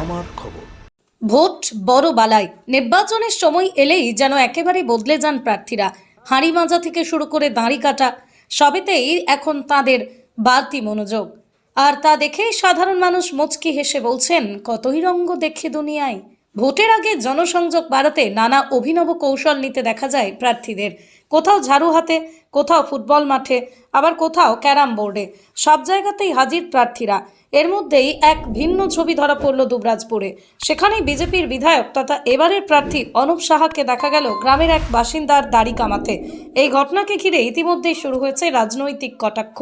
আমার খবর। ভোট বড় বালাই। নির্বাচনের সময় এলেই যেন একেবারে বদলে যান প্রার্থীরা। হাঁড়ি মাজা থেকে শুরু করে দাঁড়ি কাটা সবেতেই এখন তাদের বাড়তি মনোযোগ। আর তা দেখে সাধারণ মানুষ মুচকি হেসে বলছেন, কতই রঙ্গ দেখে দুনিয়ায়। ভোটের আগে জনসংযোগ বাড়াতে নানা অভিনব কৌশল নিতে দেখা যায় প্রার্থীদের। কোথাও ঝাড়ু হাতে, কোথাও ফুটবল মাঠে, আবার কোথাও ক্যারাম বোর্ডে। সব জায়গাতেই হাজির প্রার্থীরা। এর মধ্যেই এক ভিন্ন ছবি ধরা পড়ল দুবরাজপুরে। সেখানেই বিজেপির বিধায়ক তথা এবারের প্রার্থী অনুপ সাহাকে দেখা গেল গ্রামের এক বাসিন্দার দাড়ি কামাতে। এই ঘটনাকে ঘিরে ইতিমধ্যেই শুরু হয়েছে রাজনৈতিক কটাক্ষ।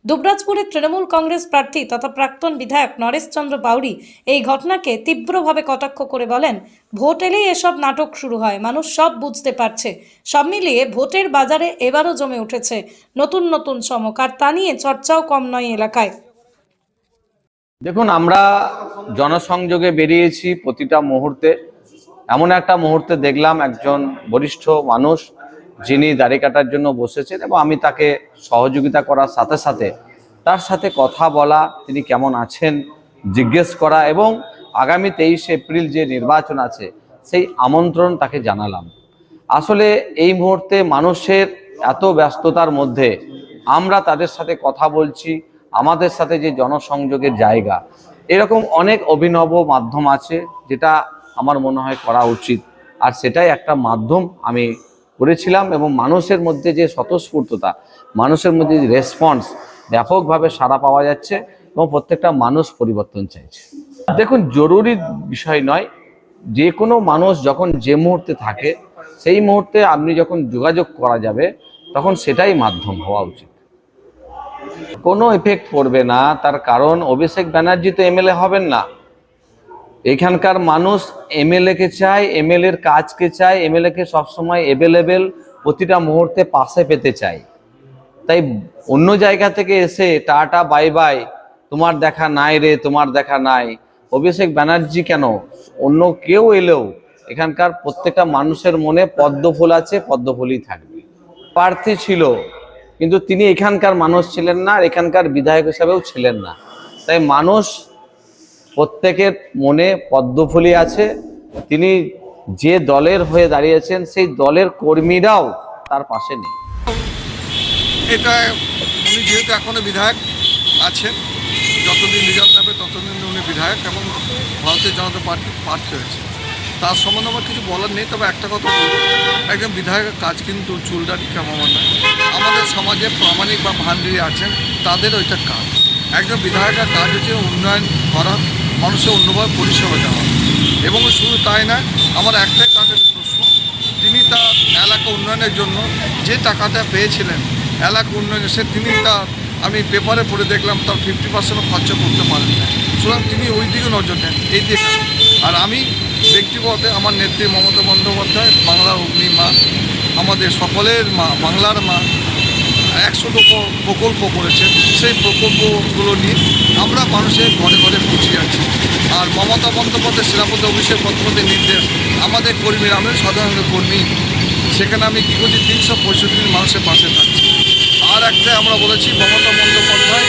দুবরাজপুরের তৃণমূল কংগ্রেস প্রার্থী তথা প্রাক্তন বিধায়ক নরেশচন্দ্র বাউরি এই ঘটনাকে তীব্রভাবে কটাক্ষ করে বলেন, ভোট এলেই এসব নাটক শুরু হয়, মানুষ সব বুঝতে পারছে। সব মিলিয়ে ভোটের বাজারে এবারও জমে উঠেছে নতুন নতুন চমক, আর তা নিয়ে চর্চাও কম নয় এলাকায়। দেখুন, আমরা জনসংযোগে বেরিয়েছি প্রতিটা মুহূর্তে। এমন একটা মুহূর্তে দেখলাম একজন বরিষ্ঠ মানুষ যিনি দাড়ি কাটার জন্য বসেছেন, এবং আমি তাকে সহযোগিতা করার সাথে সাথে তার সাথে কথা বলা, তিনি কেমন আছেন জিজ্ঞেস করা, এবং আগামী 23 এপ্রিল যে নির্বাচন আছে সেই আমন্ত্রণ তাকে জানালাম। আসলে এই মুহূর্তে মানুষের এত ব্যস্ততার মধ্যে আমরা তাদের সাথে কথা বলছি। আমাদের সাথে যে জনসংযোগের জায়গা, এরকম অনেক অভিনব মাধ্যম আছে যেটা আমার মনে হয় করা উচিত, আর সেটাই একটা মাধ্যম আমি করেছিলাম। এবং মানুষের মধ্যে যে স্বতঃস্ফূর্ততা, মানুষের মধ্যে যে রেসপন্স, ব্যাপকভাবে সাড়া পাওয়া যাচ্ছে এবং প্রত্যেকটা মানুষ পরিবর্তন চাইছে। দেখুন, জরুরি বিষয় নয়, যে কোনো মানুষ যখন যে মুহূর্তে থাকে সেই মুহূর্তে আপনি যখন যোগাযোগ করা যাবে তখন সেটাই মাধ্যম হওয়া উচিত। কোনো এফেক্ট পড়বে না, তার কারণ অভিষেক ব্যানার্জি তো এমএলএ হবেন না। এখানকার মানুষ এমএলএকে চায়, এমএলএর কাজকে চায়, এমএলএকে সবসময় অ্যাভেলেবেল প্রতিটা মুহূর্তে পাশে পেতে চায়। তাই অন্য জায়গা থেকে এসে টাটা বাই বাই, তোমার দেখা নাই রে, তোমার দেখা নাই, অভিষেক ব্যানার্জি কেন, অন্য কেউ এলেও এখানকার প্রত্যেকটা মানুষের মনে পদ্মফুল আছে, পদ্মফুলই থাকবে। প্রার্থী ছিল, কিন্তু তিনি এখানকার মানুষ ছিলেন না, আর এখানকার বিধায়ক হিসাবেও ছিলেন না। তাই মানুষ প্রত্যেকের মনে পদ্মফুলি আছে। তিনি যে দলের হয়ে দাঁড়িয়েছেন সেই দলের কর্মীরাও তার পাশে নেই। এটা উনি যেহেতু এখনও বিধায়ক আছেন, যতদিন রেজাল্ট নেবে ততদিন উনি বিধায়ক এবং ভারতীয় জনতা পার্টির প্রার্থী হয়েছে, তার সম্বন্ধে আমার কিছু বলার নেই। তবে একটা কথা বলবো, একজন বিধায়কের কাজ কিন্তু চুলদাড়ি কামানো নয়। আমাদের সমাজে প্রামাণিক বা ভান্ডারি আছেন, তাদের ওইটা কাজ। একজন বিধায়কের কাজ হচ্ছে উন্নয়ন করা, মানুষের অন্যভাবে পরিষেবা দেওয়া। এবং শুধু তাই না, আমার একটাই কাজের প্রশ্ন, তিনি তার এলাকা উন্নয়নের জন্য যে টাকাটা পেয়েছিলেন এলাকা উন্নয়নে, তিনি আমি পেপারে পড়ে দেখলাম তার 50% খরচা করতে পারেন না। সুতরাং তিনি ওই দিকে নজর দেন, এই দিকে। আর আমি ব্যক্তিগত আমার নেত্রী মমতা বন্দ্যোপাধ্যায়, বাংলার অগ্নি মা, আমাদের সকলের মা, বাংলার মা, 100টা প্রকল্প করেছেন। সেই প্রকল্পগুলো নিয়ে আমরা মানুষের ঘরে ঘরে পৌঁছে যাচ্ছি। আর মমতা বন্দ্যোপাধ্যায় সেনাপতি অভিষেক বন্দ্যোপাধ্যায়ের নির্দেশ, আমাদের কর্মীরা, আমি সাধারণ কর্মী, সেখানে আমি কী করছি, 365 দিন মানুষের পাশে থাকছি। আর একটা আমরা বলেছি, মমতা বন্দ্যোপাধ্যায়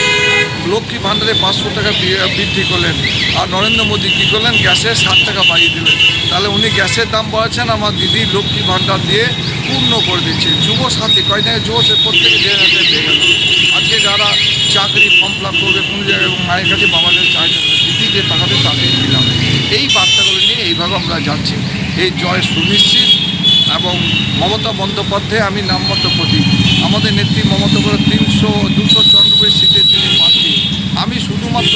লক্ষ্মী ভাণ্ডারে 500 টাকা বৃদ্ধি করলেন, আর নরেন্দ্র মোদী কী করলেন, গ্যাসে 60 টাকা বাড়িয়ে দিলেন। তাহলে উনি গ্যাসের দাম বাড়াচ্ছেন, আমার দিদি লক্ষ্মী ভাণ্ডার দিয়ে পূর্ণ করে দিচ্ছে। যুব শান্তি কয়দিন যুব, সে প্রত্যেকে 1,000 পেয়ে গেল। আজকে যারা চাকরি ফর্ম ফিল আপ করবে কোনো জায়গায়, মায়ের কাছে বাবাদের চাইতে হবে, দিদি যে টাকাতে তাকেই দিলাম। এই বার্তাগুলো নিয়ে এইভাবে আমরা যাচ্ছি। এই জয় সুনিশ্চিত। এবং মমতা বন্দ্যোপাধ্যায় আমি নামমত প্রতীক। আমাদের নেত্রী মমতা করে 294 সিটের তিনি প্রার্থী। আমি শুধুমাত্র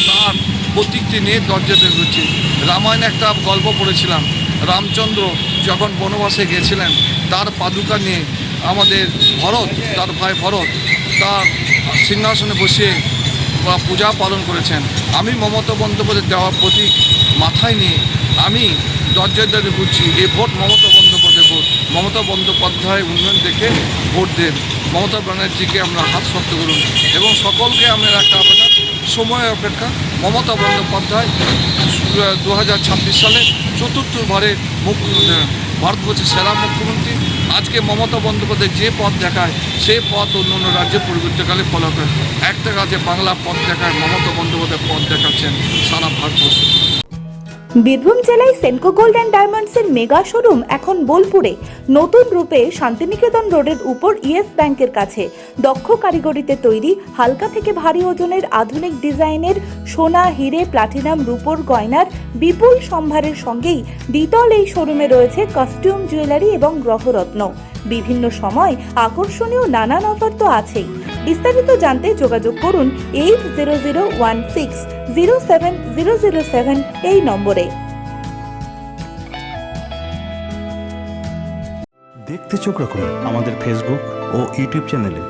তার প্রতীকটি নিয়ে দরজাতে রয়েছি। রামায়ণে একটা গল্প পড়েছিলাম, রামচন্দ্র যখন বনবাসে গেছিলেন, তার পাদুকা নিয়ে আমাদের ভরত, তার ভাই ভরত, তার সিংহাসনে বসিয়ে পূজা পালন করেছেন। আমি মমতা বন্দ্যোপাধ্যায় দেওয়া প্রতীক মাথায় নিয়ে আমি দরজায় দাঁড়িয়ে ঘুরছি। এই ভোট মমতা বন্দ্যোপাধ্যায় ভোট। মমতা বন্দ্যোপাধ্যায় উন্নয়ন দেখে ভোট দেন। মমতা ব্যানার্জিকে আমরা হাত শক্ত করুন, এবং সকলকে আমরা একটা আবেদন, সময়ের অপেক্ষা। মমতা বন্দ্যোপাধ্যায় 2026 সালে 4র্থবারে মুখ্যমন্ত্রী, ভারতবর্ষের সেরা মুখ্যমন্ত্রী। আজকে মমতা বন্দ্যোপাধ্যায় যে পথ দেখায় সেই পথ অন্য অন্য রাজ্যে পরিবর্তনকালে ফলো করে। একটা কাজে বাংলা পথ দেখায়, মমতা বন্দ্যোপাধ্যায় পথ দেখাচ্ছেন সারা ভারতবর্ষ। বীরভূম জেলায় সেনকো গোল্ড অ্যান্ড ডায়মন্ডসের মেগা শোরুম এখন বোলপুরে নতুন রূপে শান্তিনিকেতন রোডের উপর ইয়েস ব্যাংকের কাছে দক্ষ কারিগরিতে তৈরি হালকা থেকে ভারী ওজনের আধুনিক ডিজাইনের সোনা, হিরে, প্লাটিনাম, রূপোর গয়নার বিপুল সম্ভারের সঙ্গেই ডিটল এই শোরুমে রয়েছে কস্টিউম, জুয়েলারি এবং গ্রহরত্ন। বিভিন্ন সময় আকর্ষণীয় নানান অফার তো আছেই। বিস্তারিত জানতে যোগাযোগ করুন 8001607007 এই নম্বরে। দেখতে চোখ রাখুন আমাদের ফেসবুক ও ইউটিউব চ্যানেলে।